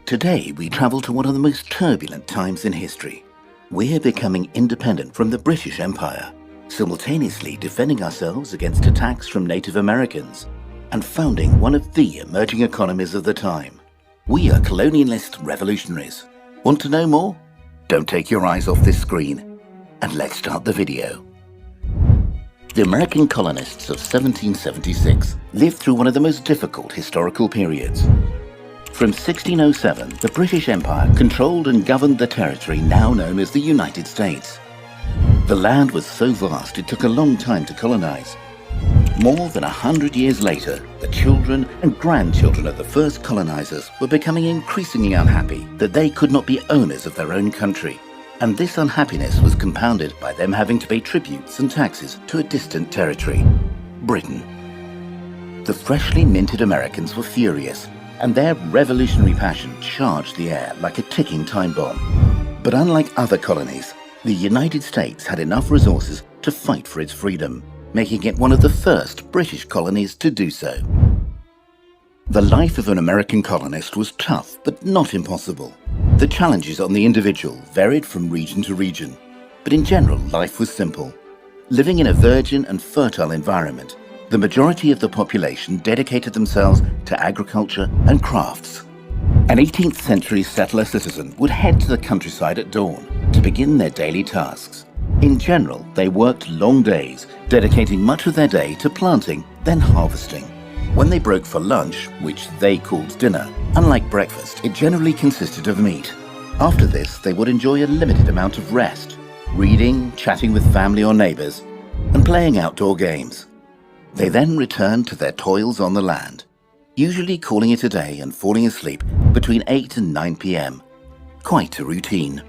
Today we travel to one of the most turbulent times in history. We're becoming independent from the British Empire, simultaneously defending ourselves against attacks from Native Americans and founding one of the emerging economies of the time. We are colonialist revolutionaries. Want to know more? Don't take your eyes off this screen, and let's start the video. The American colonists of 1776 lived through one of the most difficult historical periods. From 1607, the British Empire controlled and governed the territory now known as the United States. The land was so vast it took a long time to colonize. More than 100 years later, the children and grandchildren of the first colonizers were becoming increasingly unhappy that they could not be owners of their own country. And this unhappiness was compounded by them having to pay tributes and taxes to a distant territory, Britain. The freshly minted Americans were furious, and their revolutionary passion charged the air like a ticking time bomb. But unlike other colonies, the United States had enough resources to fight for its freedom, making it one of the first British colonies to do so. The life of an American colonist was tough, but not impossible. The challenges on the individual varied from region to region, but in general, life was simple. Living in a virgin and fertile environment, the majority of the population dedicated themselves to agriculture and crafts. An 18th century settler citizen would head to the countryside at dawn to begin their daily tasks. In general, they worked long days, dedicating much of their day to planting, then harvesting. When they broke for lunch, which they called dinner, unlike breakfast, it generally consisted of meat. After this, they would enjoy a limited amount of rest, reading, chatting with family or neighbors, and playing outdoor games. They then returned to their toils on the land, usually calling it a day and falling asleep between 8 and 9 p.m. Quite a routine.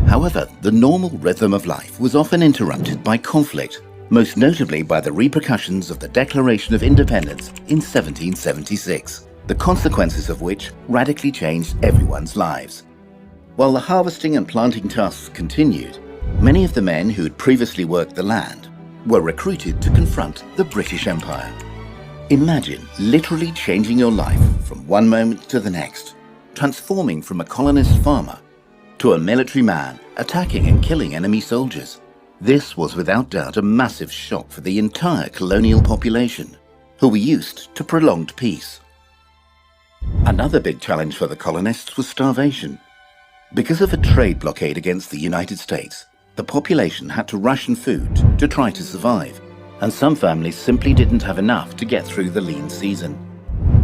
However, the normal rhythm of life was often interrupted by conflict, most notably by the repercussions of the Declaration of Independence in 1776, the consequences of which radically changed everyone's lives. While the harvesting and planting tasks continued, many of the men who had previously worked the land were recruited to confront the British Empire. Imagine literally changing your life from one moment to the next, transforming from a colonist farmer to a military man attacking and killing enemy soldiers. This was without doubt a massive shock for the entire colonial population, who were used to prolonged peace. Another big challenge for the colonists was starvation. Because of a trade blockade against the United States, the population had to ration food to try to survive, and some families simply didn't have enough to get through the lean season.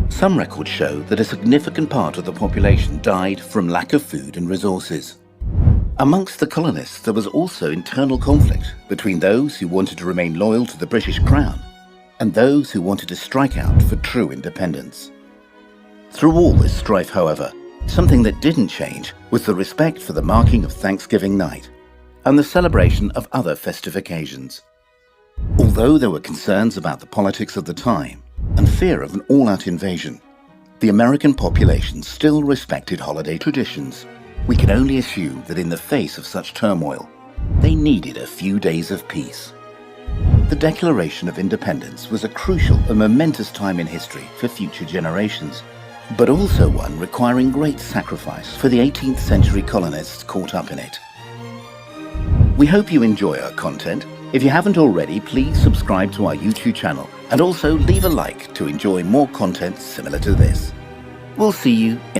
Some records show that a significant part of the population died from lack of food and resources. Amongst the colonists, there was also internal conflict between those who wanted to remain loyal to the British Crown and those who wanted to strike out for true independence. Through all this strife, however, something that didn't change was the respect for the marking of Thanksgiving night and the celebration of other festive occasions. Although there were concerns about the politics of the time and fear of an all-out invasion, the American population still respected holiday traditions. We can only assume that in the face of such turmoil, they needed a few days of peace. The Declaration of Independence was a crucial and momentous time in history for future generations, but also one requiring great sacrifice for the 18th century colonists caught up in it. We hope you enjoy our content. If you haven't already, please subscribe to our YouTube channel and also leave a like to enjoy more content similar to this. We'll see you